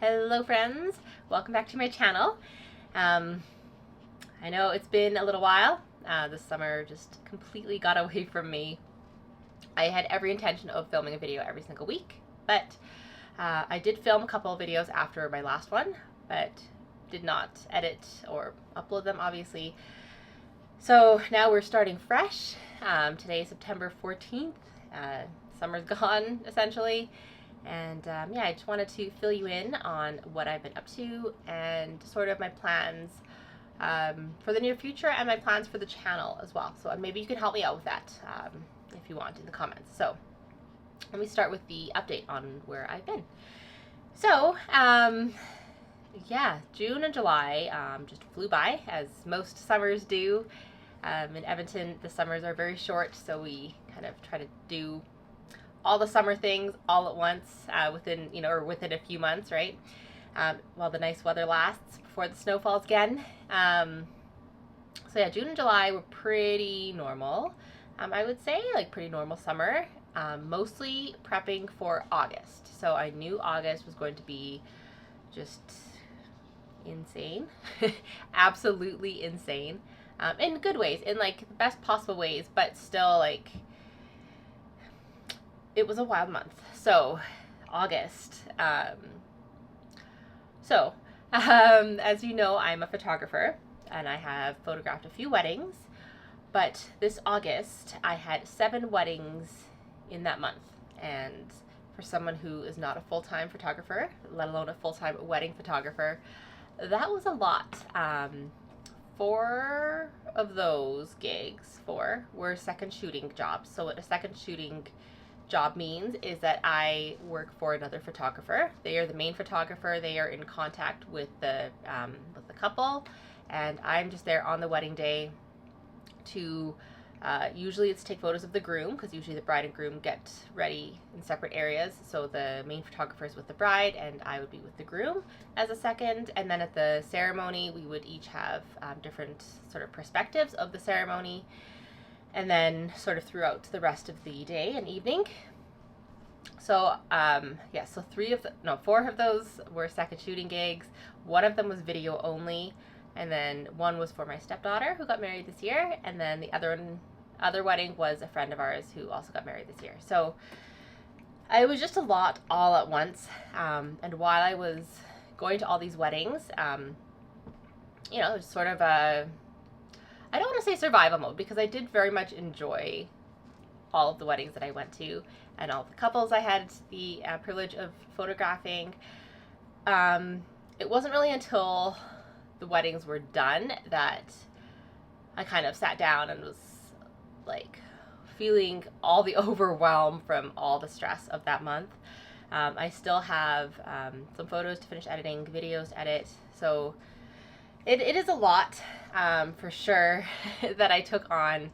Hello friends, welcome back to my channel. I know it's been a little while. This summer just completely got away from me. I had every intention of filming a video every single week, but I did film a couple of videos after my last one, but did not edit or upload them, obviously. So now we're starting fresh. Today is September 14th. Summer's gone, essentially. And yeah, I just wanted to fill you in on what I've been up to and sort of my plans for the near future and my plans for the channel as well. So maybe you can help me out with that if you want in the comments. So let me start with the update on where I've been. So yeah, June and July just flew by, as most summers do. In Edmonton, the summers are very short, so we kind of try to do all the summer things all at once within a few months, right? While the nice weather lasts before the snow falls again. So yeah, June and July were pretty normal. I would say like pretty normal summer. Mostly prepping for August. So I knew August was going to be just insane. Absolutely insane. In good ways, in like the best possible ways, but still like it was a wild month. So August. As you know, I'm a photographer and I have photographed a few weddings, but this August I had 7 weddings in that month. And for someone who is not a full-time photographer, let alone a full-time wedding photographer, that was a lot. 4 of those gigs, 4, were second shooting jobs. So what a second shooting job means is that I work for another photographer. They are the main photographer. They are in contact with the couple, and I'm just there on the wedding day to usually it's take photos of the groom, because usually the bride and groom get ready in separate areas. So the main photographer is with the bride and I would be with the groom as a second. And then at the ceremony we would each have different sort of perspectives of the ceremony, and then sort of throughout the rest of the day and evening. So yeah, so 4 of those were second shooting gigs. 1 of them was video only, and then 1 was for my stepdaughter who got married this year, and then the other wedding was a friend of ours who also got married this year. So it was just a lot all at once. And while I was going to all these weddings, it was sort of a, I don't want to say survival mode, because I did very much enjoy all of the weddings that I went to and all the couples I had the privilege of photographing. It wasn't really until the weddings were done that I kind of sat down and was like feeling all the overwhelm from all the stress of that month. I still have some photos to finish editing, videos to edit, so it is a lot for sure that I took on,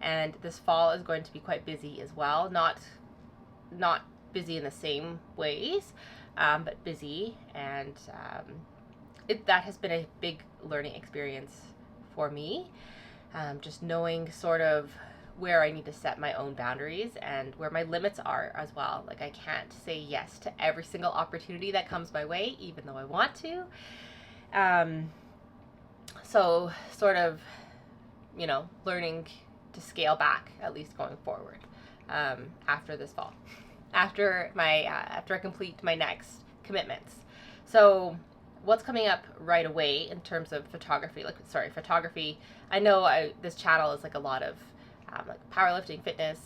and this fall is going to be quite busy as well. Not busy in the same ways, but busy, and that has been a big learning experience for me. Just knowing sort of where I need to set my own boundaries and where my limits are as well. Like, I can't say yes to every single opportunity that comes my way, even though I want to. So sort of, learning to scale back, at least going forward, after this fall, after I complete my next commitments. So what's coming up right away in terms of photography? Photography. I know this channel is like a lot of like powerlifting, fitness.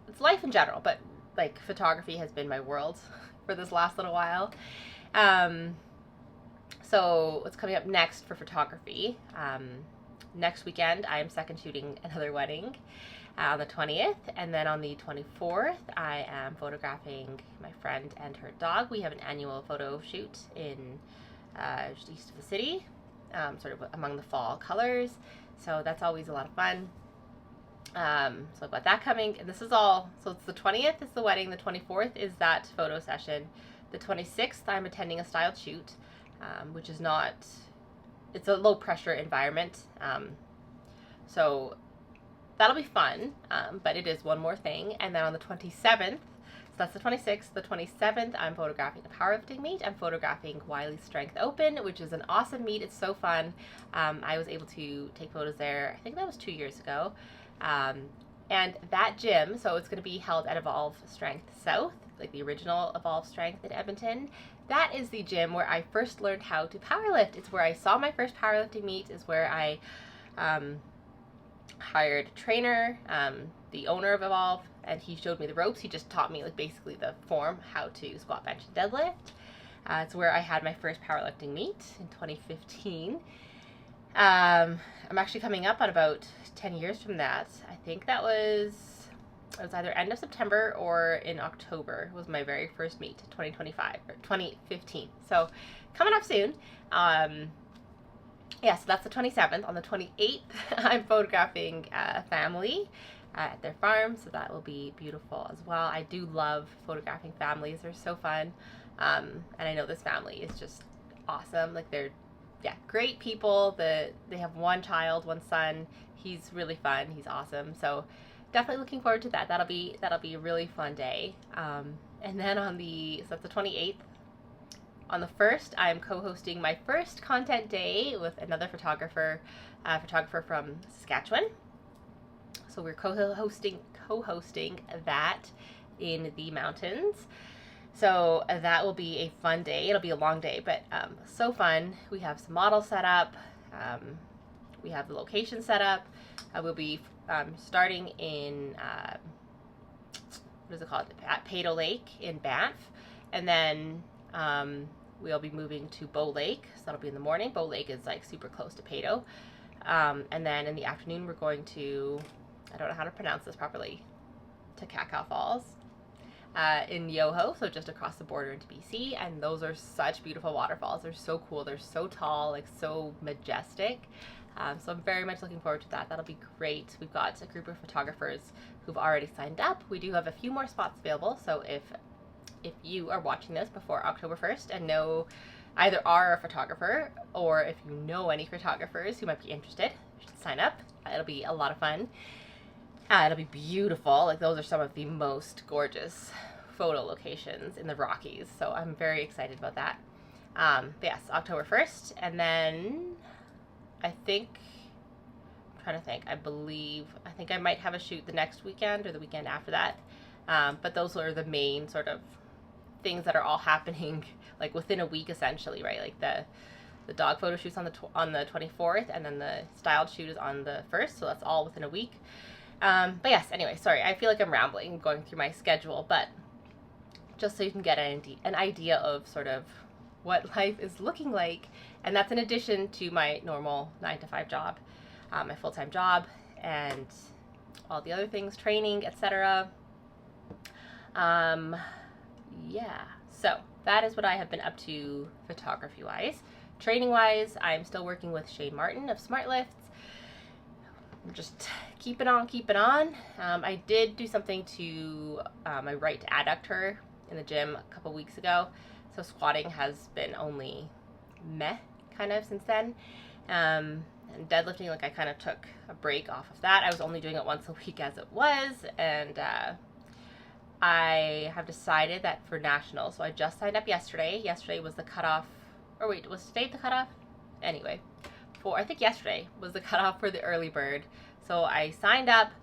It's life in general, but like photography has been my world for this last little while. So what's coming up next for photography? Next weekend I am second shooting another wedding on the 20th, and then on the 24th I am photographing my friend and her dog. We have an annual photo shoot in just east of the city, sort of among the fall colors, so that's always a lot of fun. So I've got that coming, and this is all, so it's the 20th is the wedding, the 24th is that photo session, the 26th I'm attending a styled shoot, which is not, it's a low pressure environment, so that'll be fun, but it is one more thing. And then on the 27th, that's the 26th. The 27th, I'm photographing a powerlifting meet. I'm photographing Wiley Strength Open, which is an awesome meet. It's so fun. I was able to take photos there, I think that was 2 years ago. And that gym, so it's going to be held at Evolve Strength South, like the original Evolve Strength in Edmonton. That is the gym where I first learned how to powerlift. It's where I saw my first powerlifting meet. It's where I hired a trainer, the owner of Evolve, and he showed me the ropes. He just taught me like basically the form, how to squat, bench, and deadlift. It's where I had my first powerlifting meet in 2015. I'm actually coming up on about 10 years from that. I think it was either end of September or in October was my very first meet, 2015. So coming up soon. Yeah, so that's the 27th. On the 28th, I'm photographing a family at their farm, so that will be beautiful as well. I do love photographing families. They're so fun. And I know this family is just awesome. Like, they're, yeah, great people. They have one child, one son. He's really fun. He's awesome. So definitely looking forward to that. That'll be a really fun day. And then so that's the 28th. On the 1st, I'm co-hosting my first content day with another photographer from Saskatchewan. So we're co-hosting that in the mountains. So that will be a fun day. It'll be a long day, but so fun. We have some models set up. We have the location set up. We'll be starting in, what is it called? At Peyto Lake in Banff. And then we'll be moving to Bow Lake. So that'll be in the morning. Bow Lake is like super close to Peyto. And then in the afternoon, we're going to, I don't know how to pronounce this properly, Takaka Falls in Yoho, so just across the border into BC. And those are such beautiful waterfalls. They're so cool. They're so tall, like so majestic. So I'm very much looking forward to that. That'll be great. We've got a group of photographers who've already signed up. We do have a few more spots available, so if you are watching this before October 1st and either are a photographer, or if you know any photographers who might be interested, you should sign up. It'll be a lot of fun. It'll be beautiful. Like, those are some of the most gorgeous photo locations in the Rockies. So I'm very excited about that. But yes, October 1st. And then I think I might have a shoot the next weekend or the weekend after that. But those are the main sort of things that are all happening like within a week, essentially, right? Like the dog photo shoot's on the 24th, and then the styled shoot is on the 1st, so that's all within a week. But yes, anyway, sorry, I feel like I'm rambling going through my schedule, but just so you can get an idea of sort of what life is looking like. And that's in addition to my normal 9-to-5 job, my full-time job, and all the other things, training, etc. Yeah, so that is what I have been up to photography-wise. Training-wise, I'm still working with Shane Martin of SmartLifts. Just keep it on. I did do something to my right adductor in the gym a couple weeks ago, so squatting has been only meh kind of since then. And deadlifting, like, I kind of took a break off of that. I was only doing it once a week as it was, and I have decided that for nationals, so I just signed up yesterday. Yesterday was the cutoff, or wait, was today the cutoff? Anyway, I think yesterday was the cutoff for the early bird. So I signed up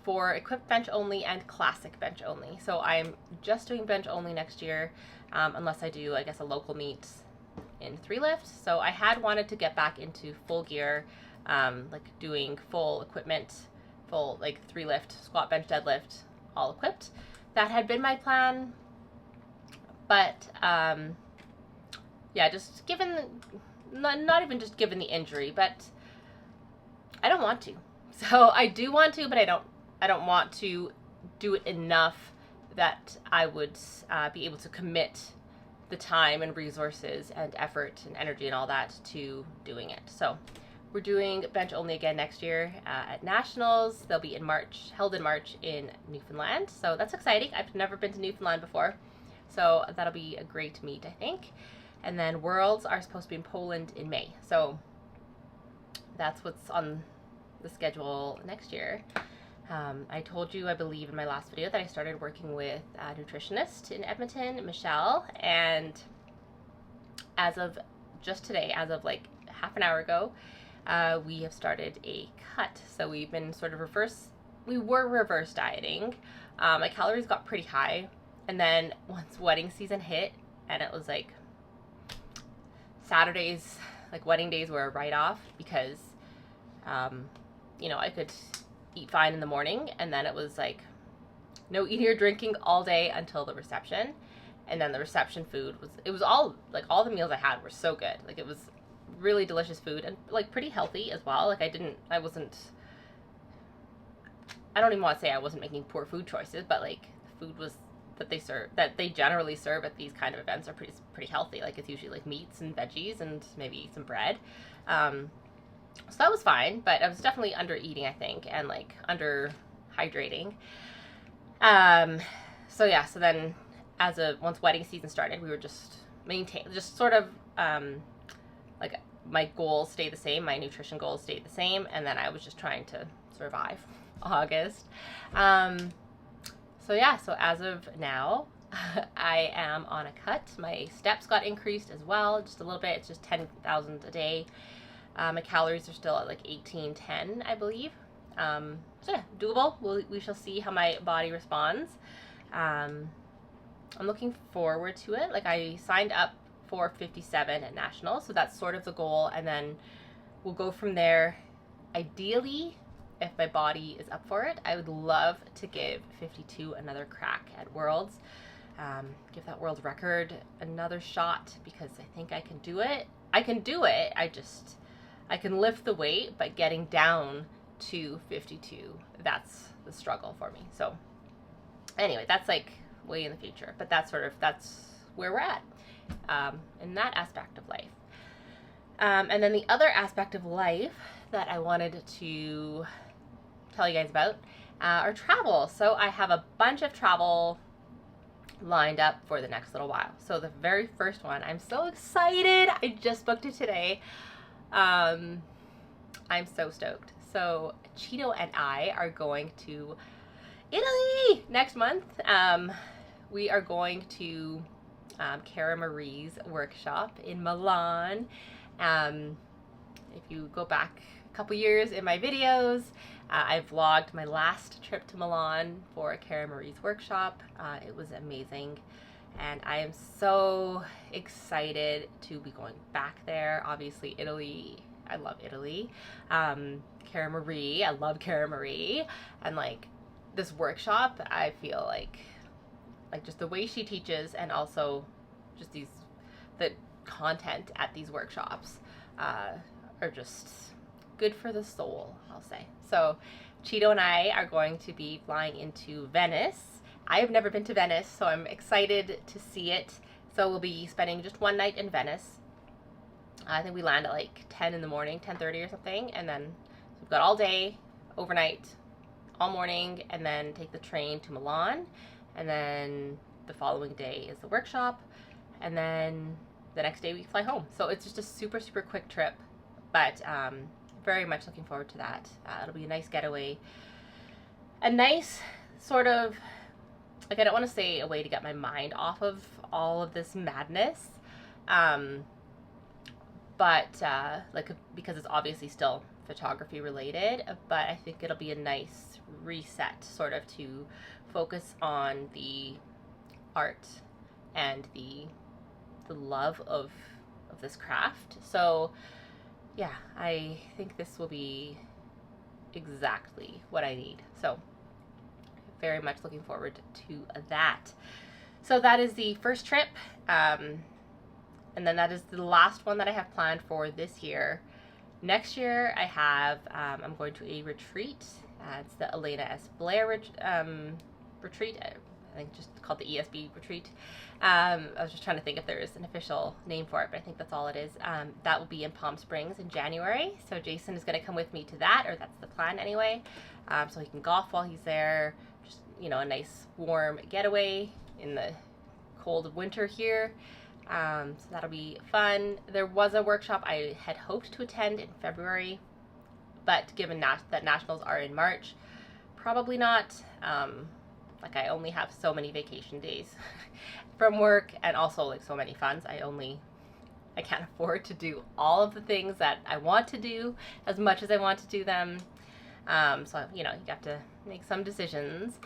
for equipped bench only and classic bench only. So I'm just doing bench only next year, unless I do, I guess, a local meet in 3 lift. So I had wanted to get back into full gear, like doing full equipment, full like 3 lift, squat, bench, deadlift, all equipped. That had been my plan, but yeah, just not even just given the injury, but I don't want to. So I do want to, but I don't want to do it enough that I would be able to commit the time and resources and effort and energy and all that to doing it. So we're doing bench only again next year at nationals. They'll be held in March in Newfoundland. So that's exciting. I've never been to Newfoundland before, so that'll be a great meet, I think. And then Worlds are supposed to be in Poland in May. So that's what's on the schedule next year. I told you, I believe, in my last video that I started working with a nutritionist in Edmonton, Michelle, and as of just today, as of like half an hour ago, we have started a cut. So we've been sort of reverse dieting. My calories got pretty high, and then once wedding season hit, and it was like Saturdays, like wedding days, were a write-off because, I could eat fine in the morning, and then it was like no eating or drinking all day until the reception. And then the reception food was all the meals I had were so good. Like, it was really delicious food and like pretty healthy as well. Like, I don't even want to say I wasn't making poor food choices, but like the food that they generally serve at these kind of events are pretty healthy. Like, it's usually like meats and veggies and maybe some bread. So that was fine, but I was definitely under eating, I think, and like under hydrating. So then once wedding season started, we were just sort of, like, my goals stayed the same, my nutrition goals stayed the same, and then I was just trying to survive August. So as of now, I am on a cut. My steps got increased as well, just a little bit. It's just 10,000 a day. My calories are still at like 1810, I believe. Doable. We shall see how my body responds. I'm looking forward to it. Like, I signed up for 57 at Nationals, so that's sort of the goal, and then we'll go from there. Ideally, if my body is up for it, I would love to give 52 another crack at Worlds. Give that world record another shot, because I think I can do it. I can lift the weight, but getting down to 52, that's the struggle for me. So anyway, that's like way in the future, but that's where we're at in that aspect of life. And then the other aspect of life that I wanted to tell you guys about are travel. So I have a bunch of travel lined up for the next little while. So the very first one, I'm so excited. I just booked it today. I'm so stoked. So Cheeto and I are going to Italy next month. We are going to Cara Marie's workshop in Milan. If you go back a couple years in my videos, I vlogged my last trip to Milan for Cara Marie's workshop. It was amazing, and I am so excited to be going back there. Obviously, Italy, I love Italy. Cara Marie, I love Cara Marie, and like this workshop, I feel like just the way she teaches, and also just the content at these workshops are just good for the soul, I'll say. So Cheeto and I are going to be flying into Venice. I have never been to Venice, so I'm excited to see it. So we'll be spending just one night in Venice. I think we land at like 10 in the morning, 10:30 or something, and then we've got all day, overnight, all morning, and then take the train to Milan, and then the following day is the workshop, and then the next day we fly home. So it's just a super, super quick trip, but very much looking forward to that. It'll be a nice getaway, a nice sort of, like, I don't want to say a way to get my mind off of all of this madness, but like, because it's obviously still photography related, but I think it'll be a nice reset, sort of, to focus on the art and the love of this craft. So yeah, I think this will be exactly what I need. So very much looking forward to that. So that is the first trip, and then that is the last one that I have planned for this year. Next year I have I'm going to a retreat. It's the Elena S. Blair retreat. I think just called the ESB retreat. I was just trying to think if there is an official name for it, but I think that's all it is. That will be in Palm Springs in January. So Jason is going to come with me to that, or that's the plan anyway. So he can golf while he's there. Just, a nice warm getaway in the cold of winter here. So that'll be fun. There was a workshop I had hoped to attend in February, but given that nationals are in March, probably not. Like I only have so many vacation days from work, and also like so many funds. I can't afford to do all of the things that I want to do as much as I want to do them. So, you have to make some decisions,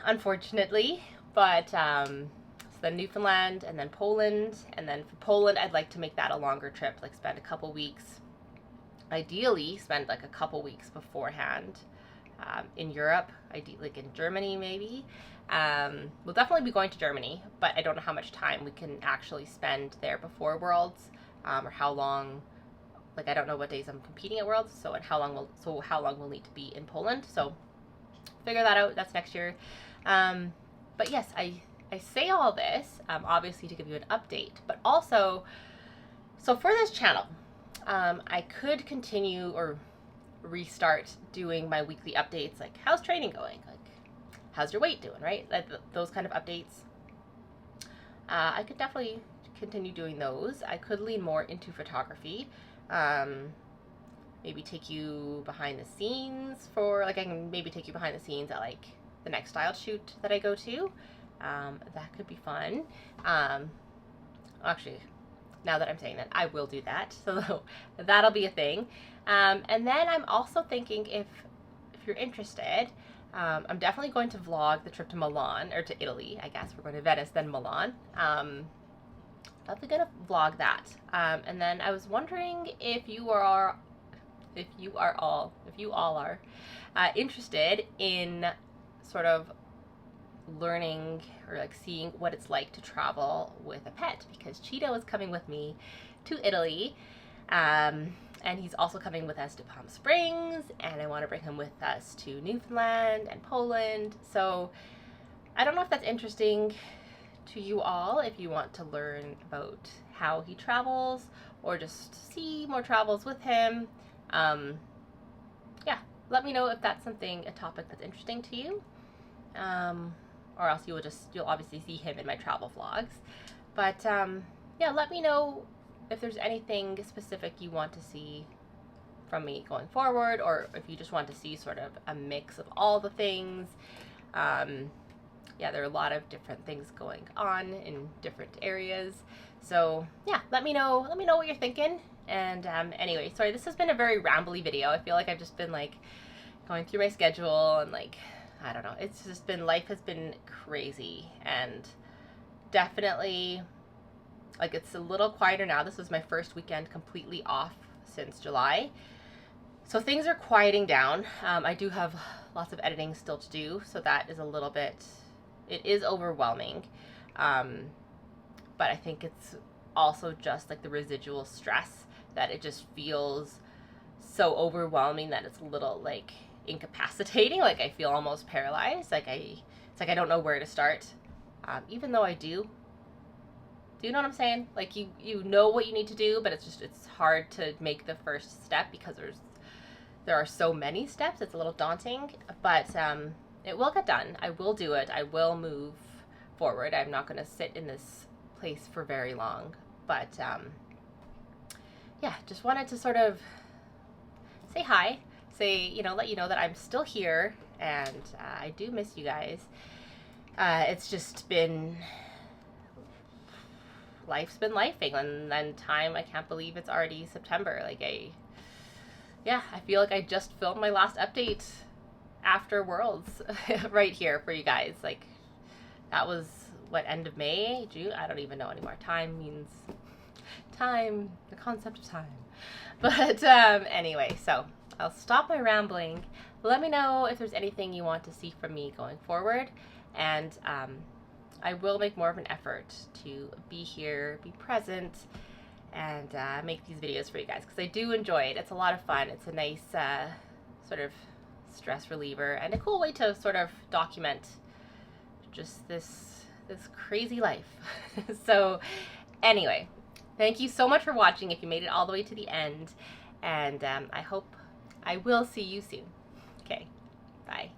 unfortunately. But so then Newfoundland and then Poland. And then for Poland, I'd like to make that a longer trip, like spend a couple weeks. Ideally, spend like a couple weeks beforehand in Europe, like in Germany maybe. We'll definitely be going to Germany, but I don't know how much time we can actually spend there before Worlds, or how long. Like I don't know what days I'm competing at Worlds, so how long we'll need to be in Poland. So figure that out. That's next year. But yes, I say all this obviously to give you an update, but also so for this channel, I could continue or restart doing my weekly updates, like how's training going, like how's your weight doing, right? Like those kind of updates. I could definitely continue doing those. I could lean more into photography. Maybe take you behind the scenes I can maybe take you behind the scenes at like the next style shoot that I go to. That could be fun. Actually, now that I'm saying that, I will do that. So that'll be a thing. And then I'm also thinking if you're interested, I'm definitely going to vlog the trip to Milan, or to Italy, I guess. We're going to Venice, then Milan. Definitely gonna vlog that. And then I was wondering if you all are interested in sort of learning or like seeing what it's like to travel with a pet, because Cheeto is coming with me to Italy, and he's also coming with us to Palm Springs, and I want to bring him with us to Newfoundland and Poland. So I don't know if that's interesting to you all, if you want to learn about how he travels or just see more travels with him. Yeah, let me know if that's a topic that's interesting to you. Or else you'll obviously see him in my travel vlogs. But yeah, let me know if there's anything specific you want to see from me going forward, or if you just want to see sort of a mix of all the things. Yeah, there are a lot of different things going on in different areas. So yeah, let me know what you're thinking. And anyway, sorry, this has been a very rambly video. I feel like I've just been like going through my schedule and like, I don't know, it's just been, life has been crazy, and definitely like it's a little quieter now. This was my first weekend completely off since July. So things are quieting down. I do have lots of editing still to do, so that is it is overwhelming. But I think it's also just like the residual stress that it just feels so overwhelming that it's a little like incapacitating. Like I feel almost paralyzed. It's like I don't know where to start. Even though I do. Do you know what I'm saying? Like you know what you need to do, but it's hard to make the first step because there are so many steps. It's a little daunting, but it will get done. I will do it. I will move forward. I'm not going to sit in this place for very long. But yeah, just wanted to sort of say hi, let you know that I'm still here, and I do miss you guys. It's just been, life's been lifing, and then time, I can't believe it's already September. Like I feel like I just filmed my last update after Worlds right here for you guys. Like that was end of May, June? I don't even know anymore. Time means time, the concept of time. But anyway, so I'll stop my rambling. Let me know if there's anything you want to see from me going forward, and I will make more of an effort to be here, be present, and make these videos for you guys, because I do enjoy it. It's a lot of fun. It's a nice sort of stress reliever and a cool way to sort of document just this crazy life. So anyway, thank you so much for watching if you made it all the way to the end, and I hope I will see you soon. Okay, bye.